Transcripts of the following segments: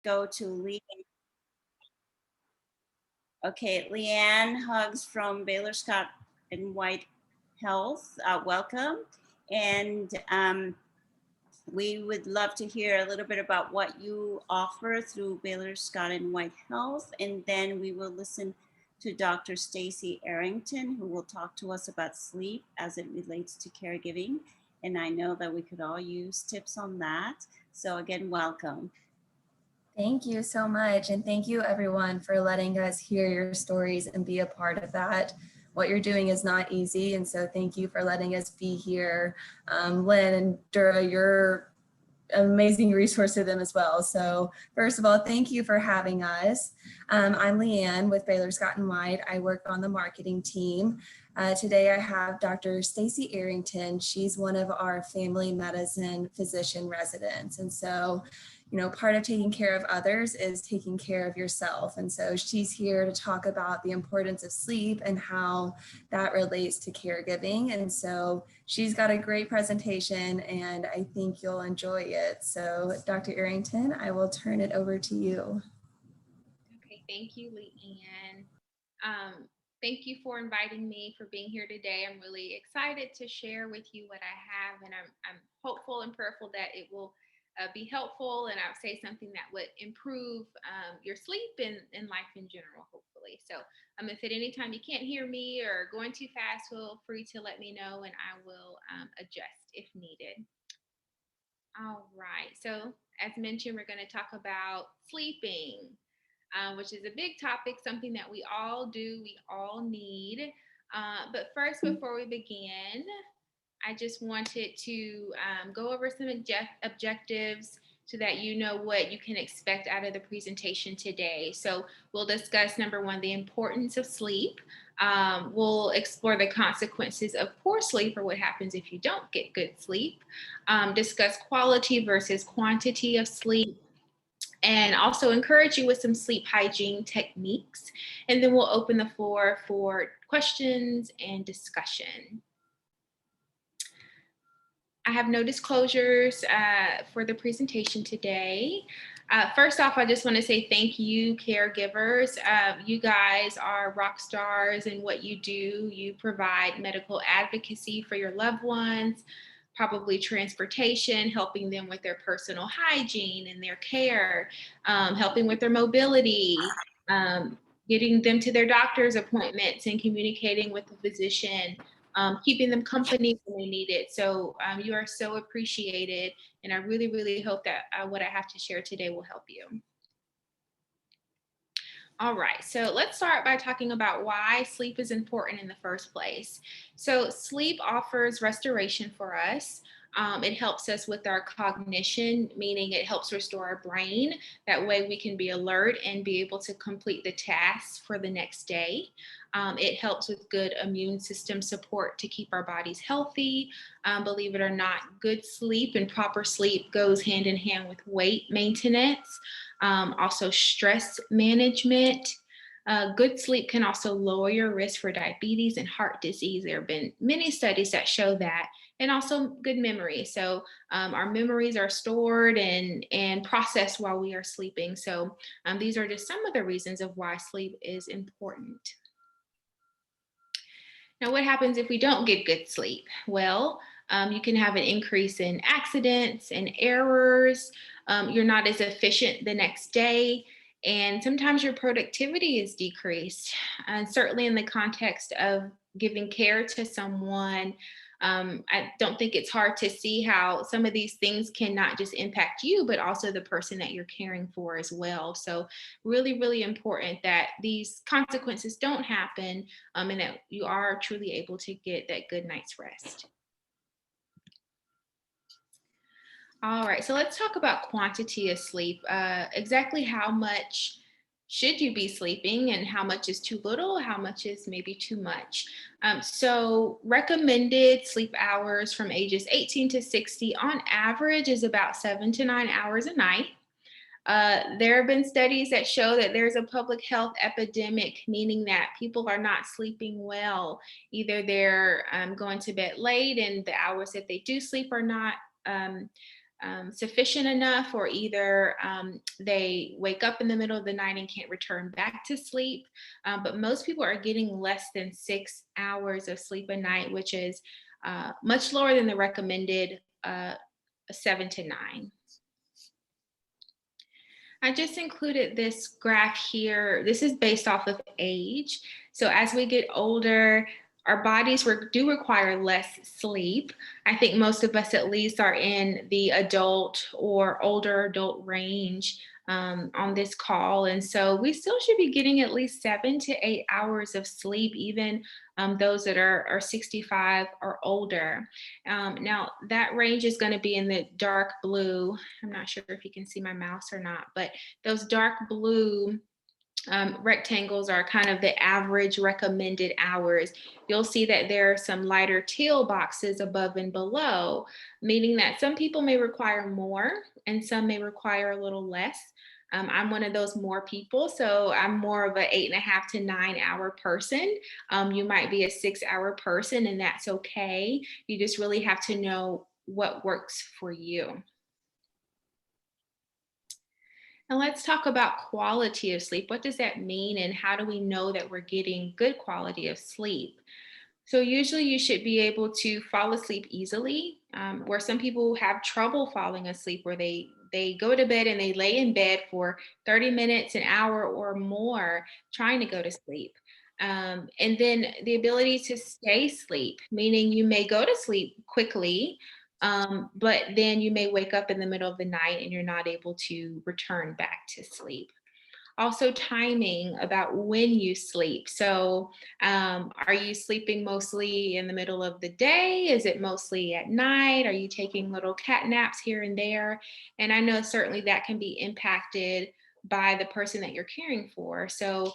go to Lee. Okay, Leanne Hugs from Baylor Scott and White Health. Welcome. And we would love to hear a little bit about what you offer through Baylor Scott and White Health. And then we will listen to Dr. Stacy Arrington, who will talk to us about sleep as it relates to caregiving. And I know that we could all use tips on that. So again, welcome. Thank you so much. And thank you everyone for letting us hear your stories and be a part of that. What you're doing is not easy. And so thank you for letting us be here. Lynn and Dura, you're an amazing resource to them as well. So first of all, thank you for having us. I'm Leanne with Baylor Scott and White. I work on the marketing team. Today I have Dr. Stacy Arrington. She's one of our family medicine physician residents. And so, you know, part of taking care of others is taking care of yourself. And so she's here to talk about the importance of sleep and how that relates to caregiving. And so she's got a great presentation and I think you'll enjoy it. So Dr. Arrington, I will turn it over to you. Okay, thank you, Leanne. Thank you for inviting me, for being here today. I'm really excited to share with you what I have, and I'm hopeful and prayerful that it will be helpful, and I would say something that would improve your sleep and life in general, hopefully. So if at any time you can't hear me or going too fast, feel free to let me know and I will adjust if needed. All right, so as mentioned, we're going to talk about sleeping, which is a big topic, something that we all do, we all need. But first, before we begin, I just wanted to go over some objectives so that you know what you can expect out of the presentation today. So we'll discuss, number one, the importance of sleep. We'll explore the consequences of poor sleep, or what happens if you don't get good sleep. Discuss quality versus quantity of sleep, and also encourage you with some sleep hygiene techniques. And then we'll open the floor for questions and discussion. I have no disclosures for the presentation today. First off, I just want to say thank you, caregivers. You guys are rock stars in what you do. You provide medical advocacy for your loved ones, probably transportation, helping them with their personal hygiene and their care, helping with their mobility, getting them to their doctor's appointments and communicating with the physician, keeping them company when they need it. So you are so appreciated. And I really, really hope that what I have to share today will help you. All right, so let's start by talking about why sleep is important in the first place. So sleep offers restoration for us. It helps us with our cognition, meaning it helps restore our brain. That way we can be alert and be able to complete the tasks for the next day. It helps with good immune system support to keep our bodies healthy. Believe it or not, good sleep and proper sleep goes hand in hand with weight maintenance, also stress management. Good sleep can also lower your risk for diabetes and heart disease. There have been many studies that show that, and also good memory. So our memories are stored and processed while we are sleeping. So these are just some of the reasons of why sleep is important. Now, what happens if we don't get good sleep? Well, you can have an increase in accidents and errors. You're not as efficient the next day. And sometimes your productivity is decreased. And certainly in the context of giving care to someone, I don't think it's hard to see how some of these things can not just impact you, but also the person that you're caring for as well. So really, really important that these consequences don't happen, and that you are truly able to get that good night's rest. All right, so let's talk about quantity of sleep. Exactly how much should you be sleeping and how much is too little, how much is maybe too much. So recommended sleep hours from ages 18 to 60 on average is about 7 to 9 hours a night. There have been studies that show that there's a public health epidemic, meaning that people are not sleeping well. Either they're going to bed late and the hours that they do sleep are not sufficient enough, or either they wake up in the middle of the night and can't return back to sleep. But most people are getting less than 6 hours of sleep a night, which is much lower than the recommended 7 to 9. I just included this graph here. This is based off of age. So as we get older, our bodies do require less sleep. I think most of us at least are in the adult or older adult range on this call. And so we still should be getting at least 7 to 8 hours of sleep, even those that are 65 or older. Now that range is going to be in the dark blue. I'm not sure if you can see my mouse or not, but those dark blue rectangles are kind of the average recommended hours. You'll see that there are some lighter teal boxes above and below, meaning that some people may require more and some may require a little less. I'm one of those more people, so I'm more of an 8.5 to 9 hour person. You might be a 6 hour person, and that's okay. You just really have to know what works for you. And let's talk about quality of sleep. What does that mean, and how do we know that we're getting good quality of sleep? So usually you should be able to fall asleep easily, where some people have trouble falling asleep, where they go to bed and they lay in bed for 30 minutes, an hour or more trying to go to sleep. And then the ability to stay asleep, meaning you may go to sleep quickly, but then you may wake up in the middle of the night and you're not able to return back to sleep. Also, timing about when you sleep. So are you sleeping mostly in the middle of the day? Is it mostly at night? Are you taking little cat naps here and there? And I know certainly that can be impacted by the person that you're caring for. So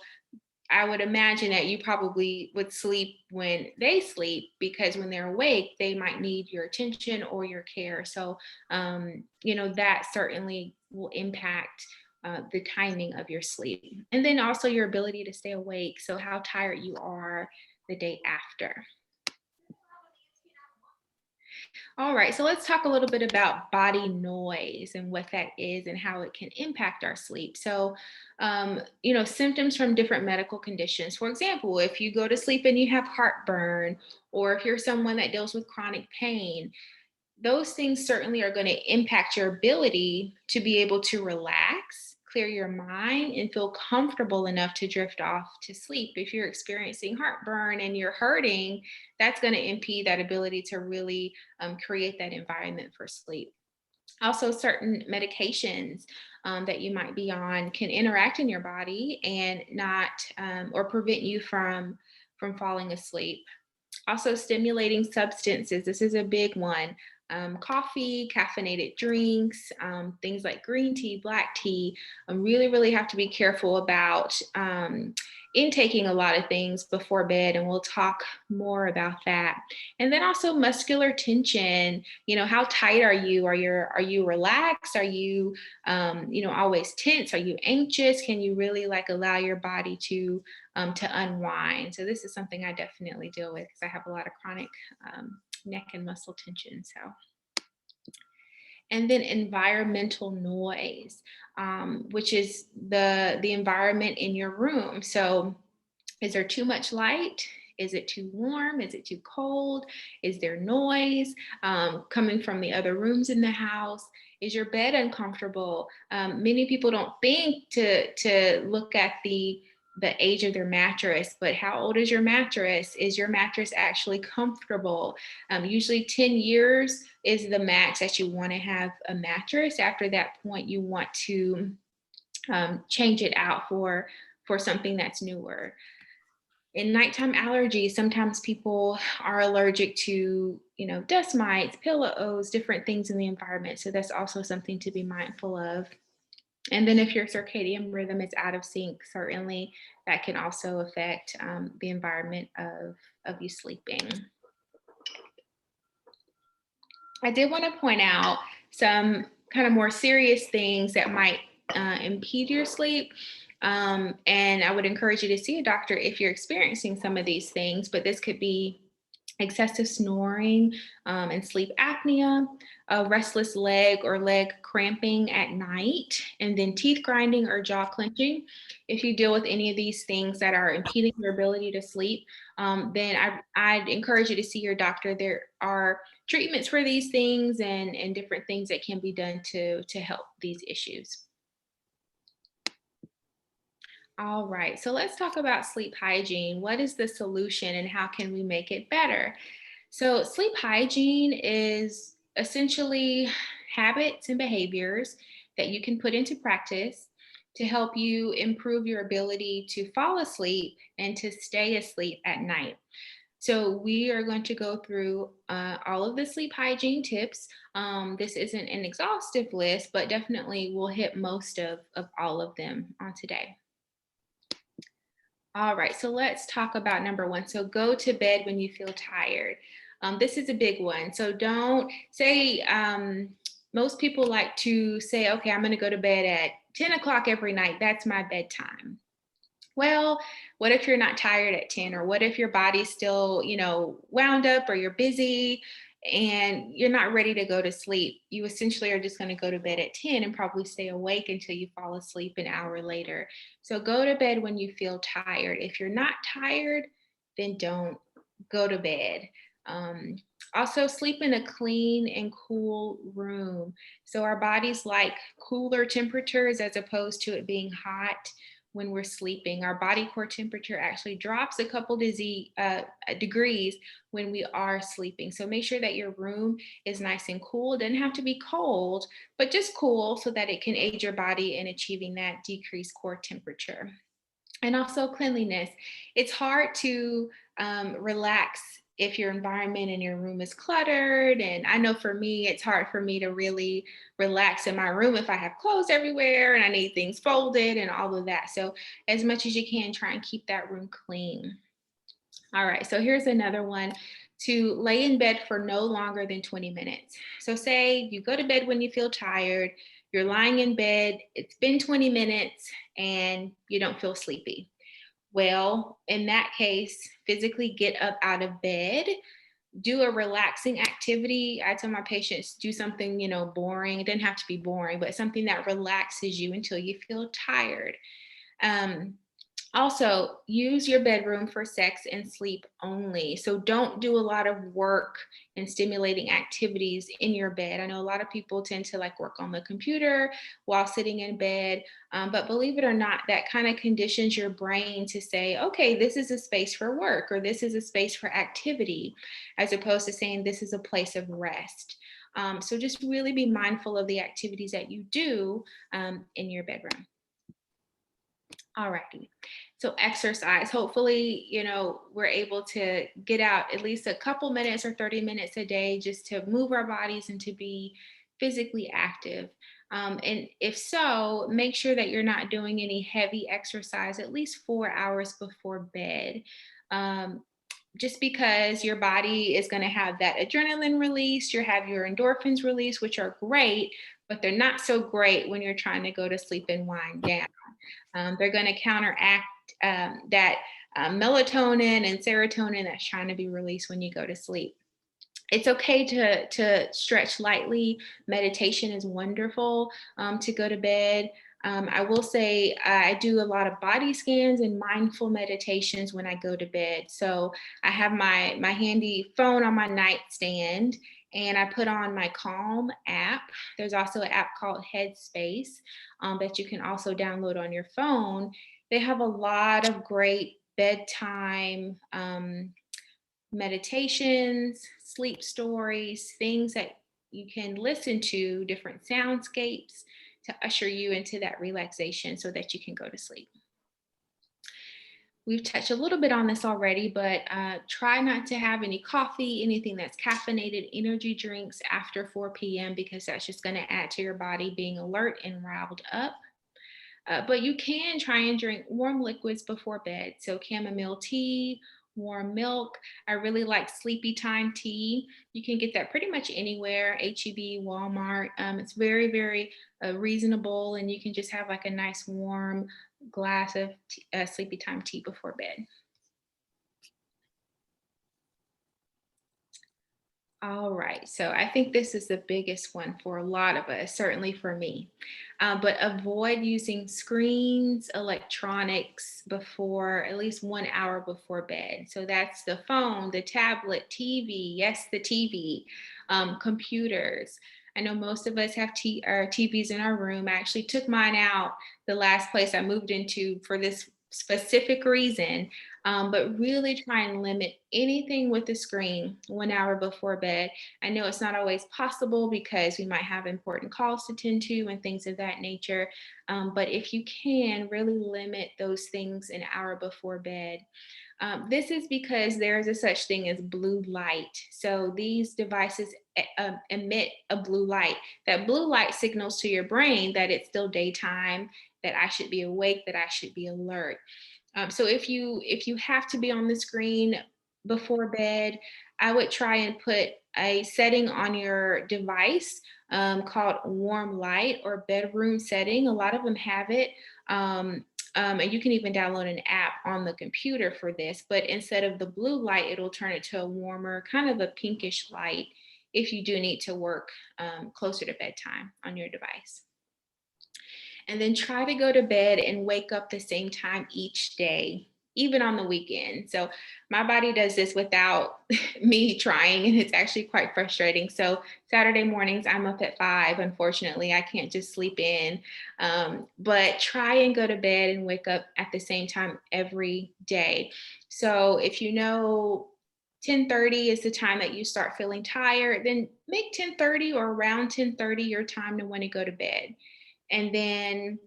I would imagine that you probably would sleep when they sleep, because when they're awake, they might need your attention or your care. So, that certainly will impact the timing of your sleep. And then also your ability to stay awake. So, how tired you are the day after. All right, so let's talk a little bit about body noise and what that is and how it can impact our sleep. So, symptoms from different medical conditions. For example, if you go to sleep and you have heartburn, or if you're someone that deals with chronic pain, those things certainly are going to impact your ability to be able to relax, clear your mind, and feel comfortable enough to drift off to sleep. If you're experiencing heartburn and you're hurting, that's going to impede that ability to really create that environment for sleep. Also, certain medications that you might be on can interact in your body and not or prevent you from falling asleep. Also, stimulating substances. This is a big one. Coffee, caffeinated drinks, things like green tea, black tea. Really, really have to be careful about intaking a lot of things before bed, and we'll talk more about that. And then also muscular tension. How tight are you? Are you relaxed? Are you always tense? Are you anxious? Can you really allow your body to unwind? So this is something I definitely deal with because I have a lot of chronic neck and muscle tension. And then environmental noise, which is the environment in your room. So is there too much light? Is it too warm? Is it too cold? Is there noise coming from the other rooms in the house? Is your bed uncomfortable? Many people don't think to look at the age of their mattress, but how old is your mattress? Is your mattress actually comfortable? Usually 10 years is the max that you want to have a mattress. After that point, you want to change it out for something that's newer. In nighttime allergies, sometimes people are allergic to, dust mites, pillows, different things in the environment. So that's also something to be mindful of. And then if your circadian rhythm is out of sync, certainly that can also affect the environment of you sleeping. I did want to point out some kind of more serious things that might impede your sleep. And I would encourage you to see a doctor if you're experiencing some of these things, but this could be excessive snoring and sleep apnea, a restless leg or leg cramping at night, and then teeth grinding or jaw clenching. If you deal with any of these things that are impeding your ability to sleep, then I'd encourage you to see your doctor. There are treatments for these things and different things that can be done to help these issues. All right, so let's talk about sleep hygiene. What is the solution and how can we make it better? So, sleep hygiene is essentially habits and behaviors that you can put into practice to help you improve your ability to fall asleep and to stay asleep at night. So, we are going to go through all of the sleep hygiene tips. This isn't an exhaustive list, but definitely we'll hit most of all of them on today. All right, so let's talk about number one. So go to bed when you feel tired. This is a big one. So don't say, most people like to say, okay, I'm going to go to bed at 10 o'clock every night. That's my bedtime. Well, what if you're not tired at 10? Or what if your body's still, wound up, or you're busy and you're not ready to go to sleep? You essentially are just going to go to bed at 10 and probably stay awake until you fall asleep an hour later. So go to bed when you feel tired. If you're not tired, then don't go to bed. Um, Also, sleep in a clean and cool room. So our bodies like cooler temperatures as opposed to it being hot when we're sleeping. Our body core temperature actually drops a couple degrees when we are sleeping. So make sure that your room is nice and cool. It doesn't have to be cold, but just cool so that it can aid your body in achieving that decreased core temperature. And also cleanliness. It's hard to relax if your environment in your room is cluttered. And I know for me, it's hard for me to really relax in my room if I have clothes everywhere and I need things folded and all of that. So as much as you can, try and keep that room clean. All right, so here's another one: to lay in bed for no longer than 20 minutes. So say you go to bed when you feel tired, you're lying in bed, it's been 20 minutes and you don't feel sleepy. Well, in that case, physically get up out of bed, do a relaxing activity. I tell my patients, do something, boring. It doesn't have to be boring, but something that relaxes you until you feel tired. Um, Also, use your bedroom for sex and sleep only. So don't do a lot of work and stimulating activities in your bed. I know a lot of people tend to like work on the computer while sitting in bed, but believe it or not, that kind of conditions your brain to say, okay, this is a space for work or this is a space for activity, as opposed to saying this is a place of rest. So just really be mindful of the activities that you do in your bedroom. All righty. So exercise, hopefully, we're able to get out at least a couple minutes or 30 minutes a day just to move our bodies and to be physically active. And if so, make sure that you're not doing any heavy exercise at least 4 hours before bed. Just because your body is going to have that adrenaline release, you have your endorphins release, which are great, but they're not so great when you're trying to go to sleep and wind down. They're going to counteract that melatonin and serotonin that's trying to be released when you go to sleep. It's okay to stretch lightly. Meditation is wonderful to go to bed. I will say I do a lot of body scans and mindful meditations when I go to bed. So I have my handy phone on my nightstand and I put on my Calm app. There's also an app called Headspace that you can also download on your phone. They have a lot of great bedtime meditations, sleep stories, things that you can listen to, different soundscapes to usher you into that relaxation so that you can go to sleep. We've touched a little bit on this already, but try not to have any coffee, anything that's caffeinated, energy drinks after 4 p.m. because that's just going to add to your body being alert and riled up. But you can try and drink warm liquids before bed. So chamomile tea, warm milk. I really like sleepy time tea. You can get that pretty much anywhere, HEB, Walmart. It's very, very reasonable, and you can just have like a nice warm glass of sleepy time tea before bed. All right. So I think this is the biggest one for a lot of us, certainly for me. But avoid using screens, electronics before at least 1 hour before bed. So that's the phone, the tablet, TV. Yes, the TV, computers. I know most of us have TVs in our room. I actually took mine out the last place I moved into for this specific reason, but really try and limit anything with the screen 1 hour before bed. I know it's not always possible because we might have important calls to tend to and things of that nature. But if you can, really limit those things an hour before bed. This is because there is a such thing as blue light. So these devices emit a blue light. That blue light signals to your brain that it's still daytime, that I should be awake, that I should be alert. So if you have to be on the screen before bed, I would try and put a setting on your device called warm light or bedroom setting. A lot of them have it. And you can even download an app on the computer for this, but instead of the blue light, it'll turn it to a warmer, kind of a pinkish light if you do need to work closer to bedtime on your device. And then try to go to bed and wake up the same time each day, even on the weekend. So my body does this without me trying, and it's actually quite frustrating. So Saturday mornings, I'm up at 5. Unfortunately, I can't just sleep in. But try and go to bed and wake up at the same time every day. So if you know 10:30 is the time that you start feeling tired, then make 10:30 or around 10:30 your time to want to go to bed. And then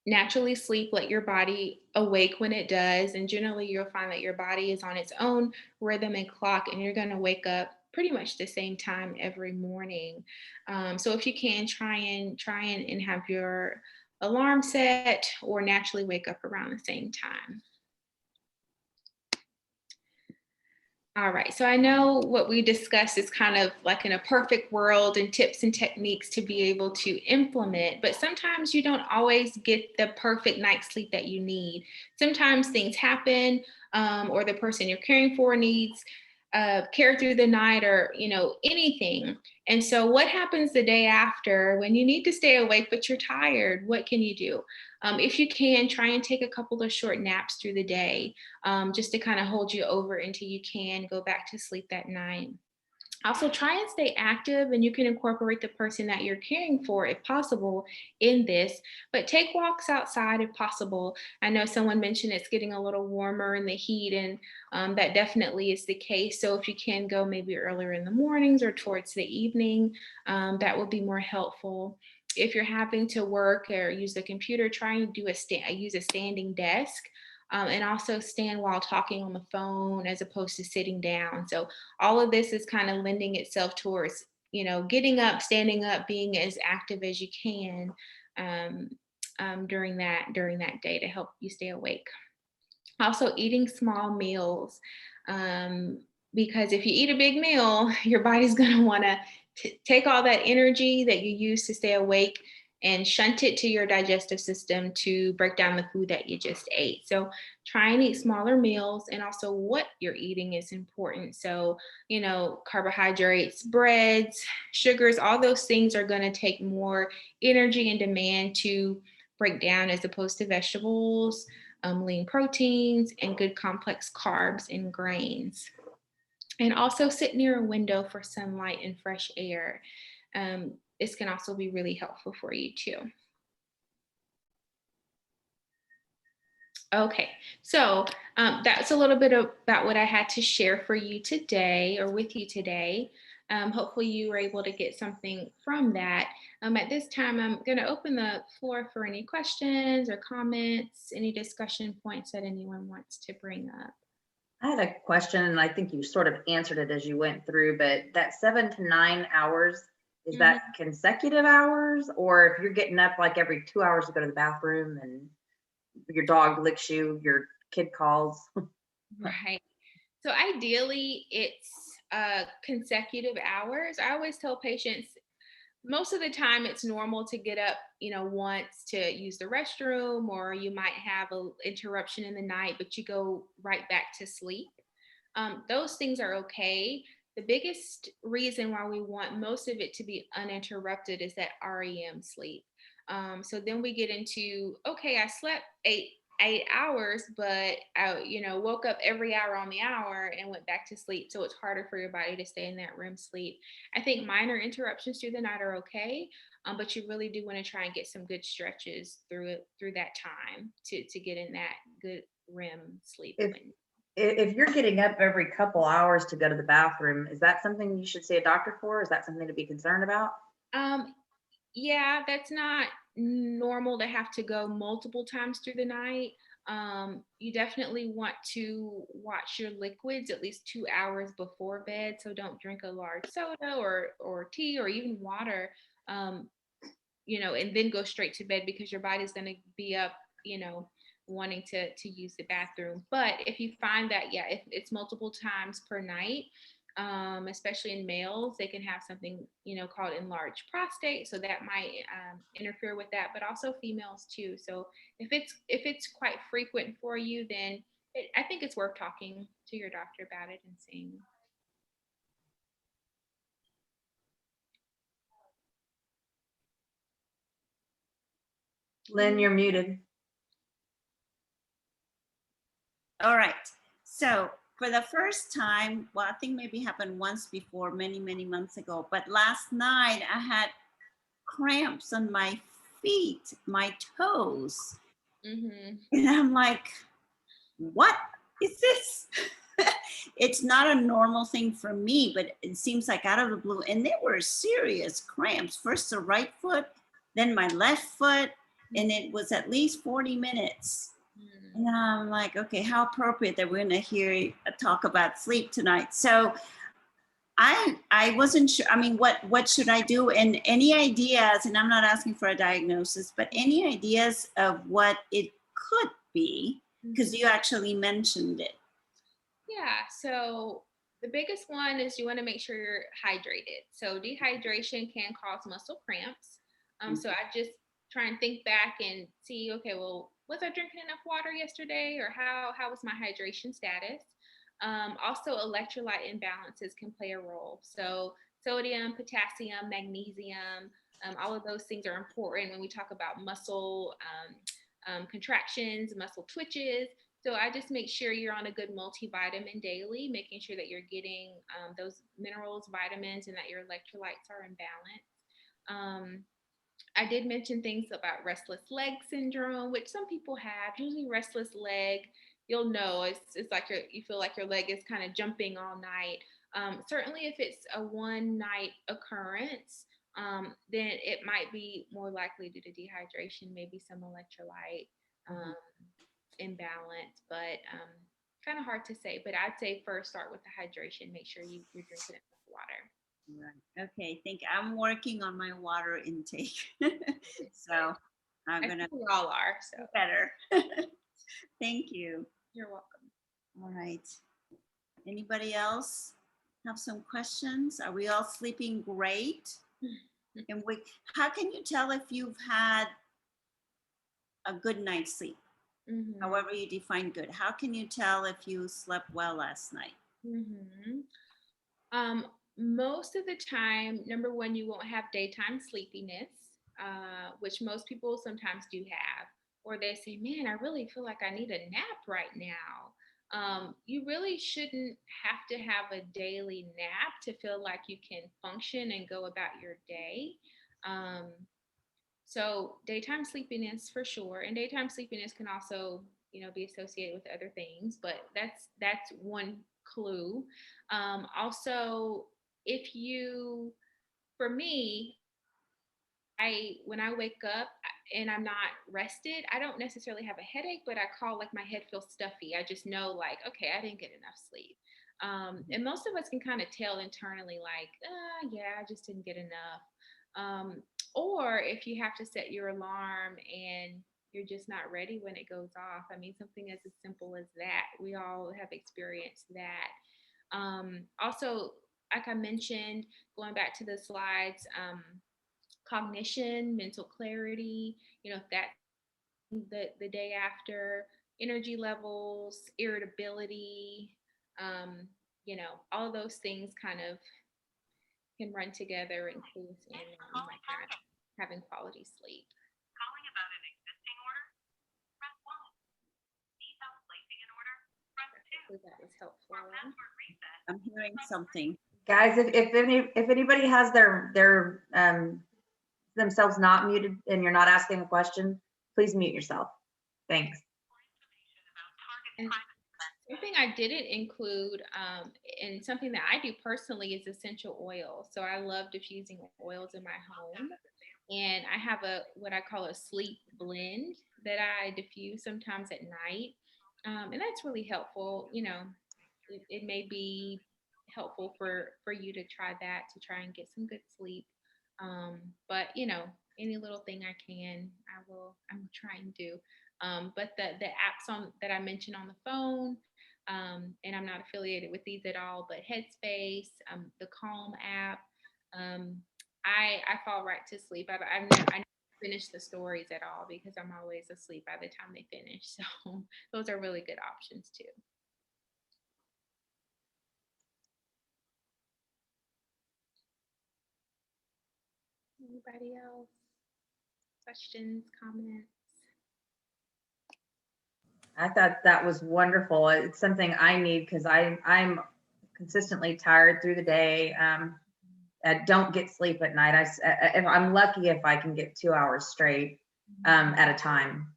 naturally sleep, let your body awake when it does. And generally, you'll find that your body is on its own rhythm and clock, and you're going to wake up pretty much the same time every morning. So if you can, try and have your alarm set or naturally wake up around the same time. All right, so I know what we discussed is kind of like in a perfect world and tips and techniques to be able to implement, but sometimes you don't always get the perfect night's sleep that you need. Sometimes things happen, or the person you're caring for needs care through the night, or anything. And so, what happens the day after when you need to stay awake but you're tired? What can you do? If you can, try and take a couple of short naps through the day, just to kind of hold you over until you can go back to sleep that night. Also, try and stay active, and you can incorporate the person that you're caring for, if possible, in this. But take walks outside if possible. I know someone mentioned it's getting a little warmer in the heat, and that definitely is the case. So, if you can go maybe earlier in the mornings or towards the evening, that would be more helpful. If you're having to work or use the computer, try and use a standing desk. And also stand while talking on the phone as opposed to sitting down. So all of this is kind of lending itself towards, getting up, standing up, being as active as you can um, during that day to help you stay awake. Also, eating small meals, um, because if you eat a big meal, your body's going to want to take all that energy that you use to stay awake and shunt it to your digestive system to break down the food that you just ate. So try and eat smaller meals, and also what you're eating is important. So, carbohydrates, breads, sugars, all those things are going to take more energy and demand to break down as opposed to vegetables, lean proteins, and good complex carbs and grains. And also sit near a window for sunlight and fresh air. This can also be really helpful for you too. Okay, so that's a little bit about what I had to share for you today, or with you today. Hopefully you were able to get something from that. At this time, I'm going to open the floor for any questions or comments, any discussion points that anyone wants to bring up. I had a question, and I think you sort of answered it as you went through, but that 7 to 9 hours, is that consecutive hours? Or if you're getting up like every 2 hours to go to the bathroom and your dog licks you, your kid calls? Right. So ideally, it's consecutive hours. I always tell patients most of the time it's normal to get up, once to use the restroom, or you might have an interruption in the night, but you go right back to sleep. Those things are okay. the biggest reason why we want most of it to be uninterrupted is that REM sleep. So then we get into, okay, I slept 8 hours, but I, woke up every hour on the hour and went back to sleep. So it's harder for your body to stay in that REM sleep. I think minor interruptions through the night are okay, but you really do want to try and get some good stretches through that time to get in that good REM sleep. If you're getting up every couple hours to go to the bathroom, is that something you should see a doctor for? Is that something to be concerned about? Yeah, that's not normal to have to go multiple times through the night. You definitely want to watch your liquids at least 2 hours before bed. So don't drink a large soda or tea or even water, and then go straight to bed, because your body's going to be up, wanting to use the bathroom. But if you find that, yeah, if it's multiple times per night, especially in males, they can have something, called enlarged prostate. So that might interfere with that, but also females too. So if it's quite frequent for you, then I think it's worth talking to your doctor about it and seeing. Lynn, you're muted. All right. So for the first time, well, I think maybe happened once before, many, many months ago, but last night I had cramps on my feet, my toes. Mm-hmm. And I'm like, what is this? It's not a normal thing for me, but it seems like out of the blue. And they were serious cramps. First the right foot, then my left foot, and it was at least 40 minutes. And I'm like, okay, how appropriate that we're going to hear a talk about sleep tonight. So I wasn't sure. I mean, what should I do? And any ideas, and I'm not asking for a diagnosis, but any ideas of what it could be, because you actually mentioned it. Yeah, so the biggest one is you want to make sure you're hydrated. So dehydration can cause muscle cramps. So I just try and think back and see, okay, well, was I drinking enough water yesterday, or how was my hydration status? Also, electrolyte imbalances can play a role. So sodium, potassium, magnesium, all of those things are important when we talk about muscle contractions, muscle twitches. So I just make sure you're on a good multivitamin daily, making sure that you're getting those minerals, vitamins, and that your electrolytes are in balance. I did mention things about restless leg syndrome, which some people have. Usually restless leg, you'll know it's like you feel like your leg is kind of jumping all night. Certainly if it's a one night occurrence, then it might be more likely due to dehydration, maybe some electrolyte imbalance, but kind of hard to say. But I'd say first start with the hydration. Make sure you're drinking enough water. Right. Okay. Think I'm working on my water intake. So I'm going to. We all are. So Better. Thank you. You're welcome. All right. Anybody else have some questions? Are we all sleeping great? And how can you tell if you've had a good night's sleep? Mm-hmm. However you define good. How can you tell if you slept well last night? Mm-hmm. Most of the time, number one, you won't have daytime sleepiness, which most people sometimes do have, or they say, man, I really feel like I need a nap right now. You really shouldn't have to have a daily nap to feel like you can function and go about your day. So daytime sleepiness for sure, and daytime sleepiness can also, be associated with other things, but that's one clue. Also, for me, when I wake up and I'm not rested, I don't necessarily have a headache, but I call like my head feels stuffy. I just know like, okay, I didn't get enough sleep. And most of us can kind of tell internally, like, yeah, I just didn't get enough. Or if you have to set your alarm and you're just not ready when it goes off. I mean, something as simple as that. We all have experienced that. Also, like I mentioned, going back to the slides, cognition, mental clarity, that the day after, energy levels, irritability, all of those things kind of can run together and clues in like not having quality sleep. Calling about an existing order? Press 1. Need help placing an order? Press 2. Hopefully that was helpful. For password reset. I'm hearing something. Guys, if anybody has their themselves not muted and you're not asking a question, please mute yourself. Thanks. And something I didn't include, and something that I do personally, is essential oil. So I love diffusing oils in my home, and I have what I call a sleep blend that I diffuse sometimes at night, and that's really helpful. It may be helpful for you to try that to try and get some good sleep. But any little thing I can, I'm trying to do. But the apps that I mentioned on the phone, and I'm not affiliated with these at all, but Headspace, the Calm app, I fall right to sleep. I never finish the stories at all because I'm always asleep by the time they finish. So those are really good options too. Anybody else? Questions, comments? I thought that was wonderful. It's something I need because I'm consistently tired through the day. I don't get sleep at night. I'm lucky if I can get 2 hours straight at a time.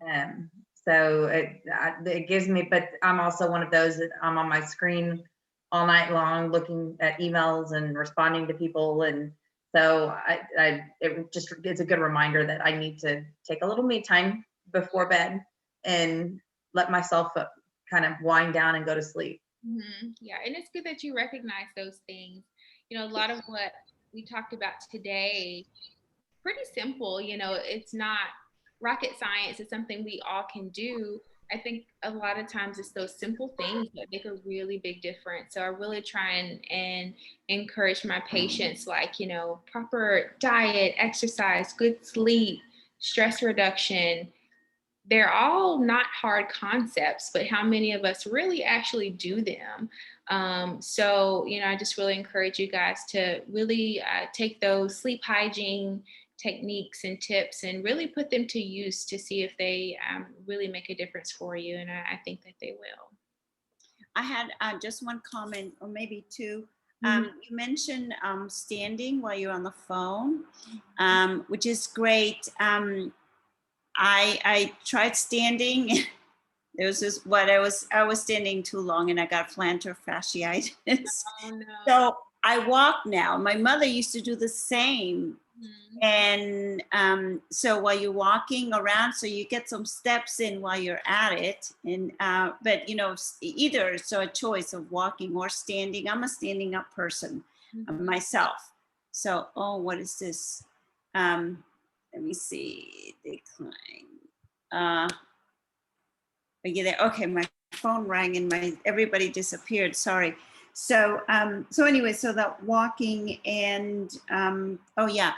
Wow. So it gives me, but I'm also one of those that I'm on my screen all night long looking at emails and responding to people. And so it's a good reminder that I need to take a little me time before bed and let myself kind of wind down and go to sleep. Mm-hmm. Yeah, and it's good that you recognize those things. A lot of what we talked about today, pretty simple. It's not rocket science. It's something we all can do. I think a lot of times it's those simple things that make a really big difference. So I really try and encourage my patients, like, proper diet, exercise, good sleep, stress reduction. They're all not hard concepts, but how many of us really actually do them? So, I just really encourage you guys to really take those sleep hygiene techniques and tips and really put them to use to see if they really make a difference for you. And I think that they will. I had just one comment, or maybe two. Mhm. You mentioned standing while you're on the phone, which is great. I tried standing. There was this I was standing too long and I got plantar fasciitis. Oh, no. So I walk now. My mother used to do the same. Mhm. And so while you're walking around, so you get some steps in while you're at it. And but either so a choice of walking or standing. I'm a standing up person Mhm. myself. So what is this? Let me see. Decline. Are you there? Okay, my phone rang and everybody disappeared. Sorry. So anyway, so that walking and oh yeah.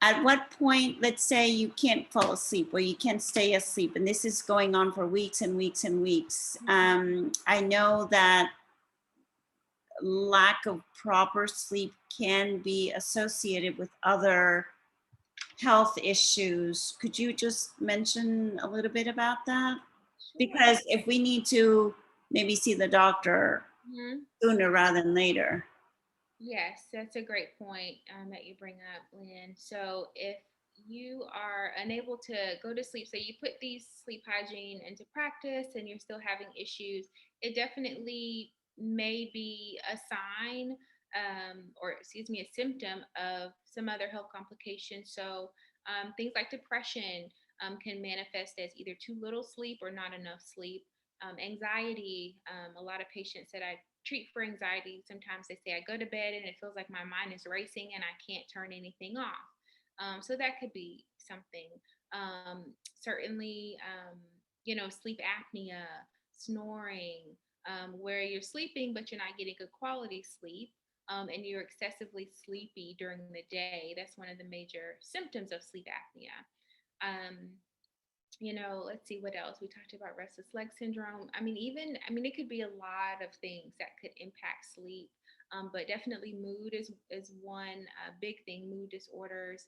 At what point, let's say you can't fall asleep or you can't stay asleep, and this is going on for weeks and weeks and weeks. I know that lack of proper sleep can be associated with other health issues. Could you just mention a little bit about that? Because if we need to maybe see the doctor Mhm. sooner rather than later. Yes, that's a great point that you bring up, Lynn. So if you are unable to go to sleep, so you put these sleep hygiene into practice and you're still having issues, it definitely may be a sign, or excuse me, a symptom of some other health complications. So things like depression can manifest as either too little sleep or not enough sleep. Anxiety, a lot of patients that I treat for anxiety, sometimes they say I go to bed and it feels like my mind is racing and I can't turn anything off. So that could be something. Certainly, sleep apnea, snoring, where you're sleeping but you're not getting good quality sleep, and you're excessively sleepy during the day. That's one of the major symptoms of sleep apnea. Um, let's see what else. We talked about restless leg syndrome. It could be a lot of things that could impact sleep. But definitely mood is one big thing. Mood disorders.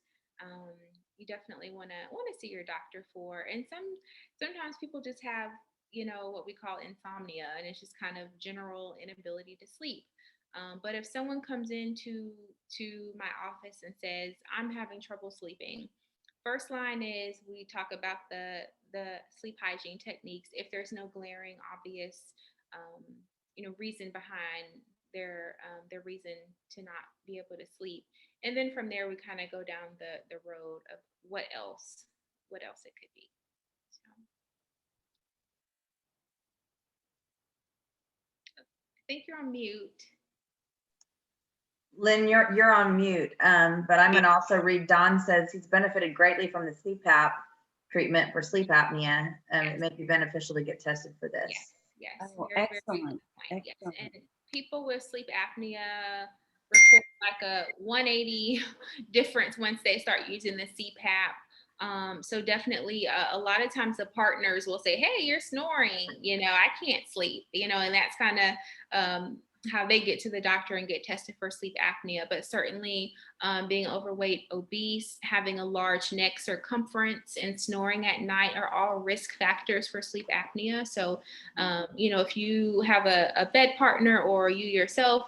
You definitely want to see your doctor for. And sometimes people just have what we call insomnia, and it's just kind of general inability to sleep. But if someone comes into my office and says, I'm having trouble sleeping, first line is we talk about the sleep hygiene techniques. If there's no glaring, obvious, reason behind their reason to not be able to sleep, and then from there we kind of go down the road of what else it could be. So, I think you're on mute. Lynn, you're on mute, but I'm going to also read. Don says he's benefited greatly from the CPAP treatment for sleep apnea. It may be beneficial to get tested for this. Yes. Oh, Very, excellent. very good point. Yes. Excellent. And people with sleep apnea report like a 180 difference once they start using the CPAP. So definitely a lot of times the partners will say, hey, you're snoring, I can't sleep, and that's kind of how they get to the doctor and get tested for sleep apnea. But certainly being overweight, obese, having a large neck circumference, and snoring at night are all risk factors for sleep apnea. So, if you have a bed partner or you yourself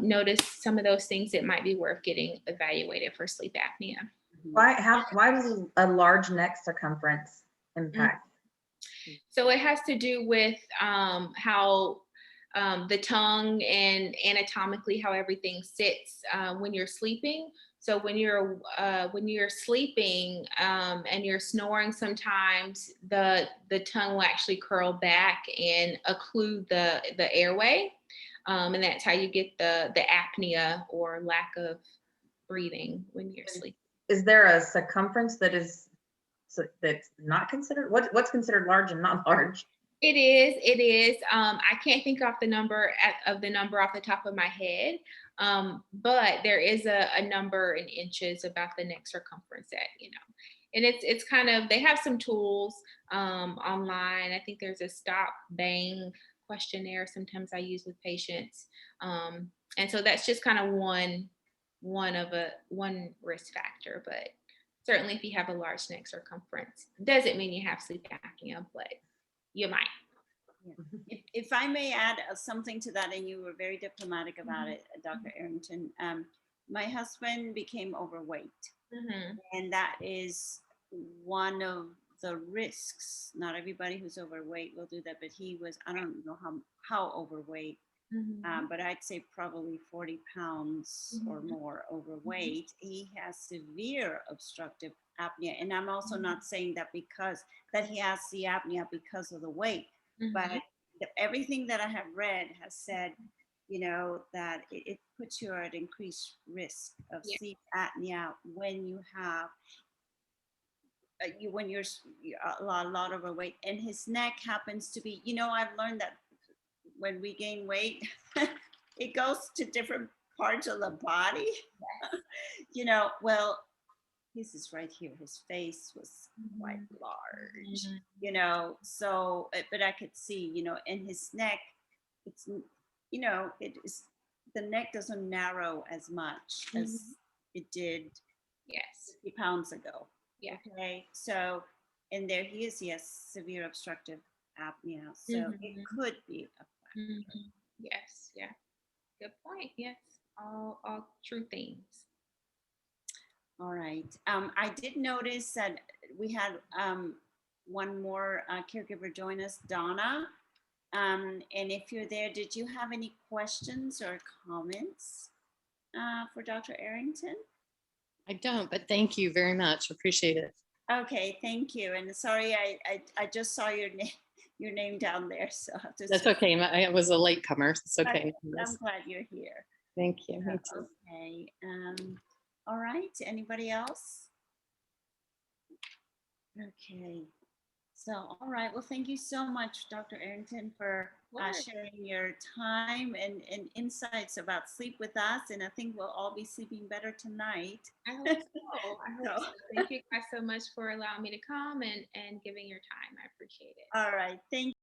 notice some of those things, it might be worth getting evaluated for sleep apnea. Why does a large neck circumference impact? So it has to do with how the tongue and anatomically how everything sits when you're sleeping. So when you're sleeping and you're snoring, sometimes the tongue will actually curl back and occlude the airway, and that's how you get the apnea or lack of breathing when you're sleeping. Is there a circumference that's not considered? What's considered large and not large? It is. I can't think off the number off the top of my head, but there is a number in inches about the neck circumference that, and it's kind of, they have some tools online. I think there's a stop bang questionnaire sometimes I use with patients, and so that's just kind of one risk factor. But certainly if you have a large neck circumference, doesn't mean you have sleep apnea, but you might. Yeah. If I may add something to that, and you were very diplomatic about it, Dr. Arrington, my husband became overweight, and that is one of the risks. Not everybody who's overweight will do that, but he was, I don't know how overweight, but I'd say probably 40 pounds or more overweight. He has severe obstructive apnea, and I'm also not saying that that he has the apnea because of the weight. But everything that I have read has said, that it puts you at increased risk of sleep apnea when you have when you're a lot overweight. And his neck happens to be, I've learned that when we gain weight, it goes to different parts of the body. Well, this is right here. His face was quite large, so, but I could see, in his neck, it's, it is, the neck doesn't narrow as much as it did 50 pounds ago. Yeah. Okay. So, and there he has severe obstructive apnea. So it could be a factor. Yes. Yeah. Good point. Yes. All true things. All right. I did notice that we had one more caregiver join us, Donna. And if you're there, did you have any questions or comments for Dr. Arrington? I don't, but thank you very much. Appreciate it. Okay, thank you. And sorry, I just saw your name down there, so that's okay. I was a latecomer. It's okay. I'm glad you're here. Thank you. Me too. Okay. All right. Anybody else? Okay. So, all right. Well, thank you so much, Dr. Arrington, for course. sharing your time and insights about sleep with us. And I think we'll all be sleeping better tonight. I hope so. I hope So- so. Thank you guys so much for allowing me to come and giving your time. I appreciate it. All right. Thank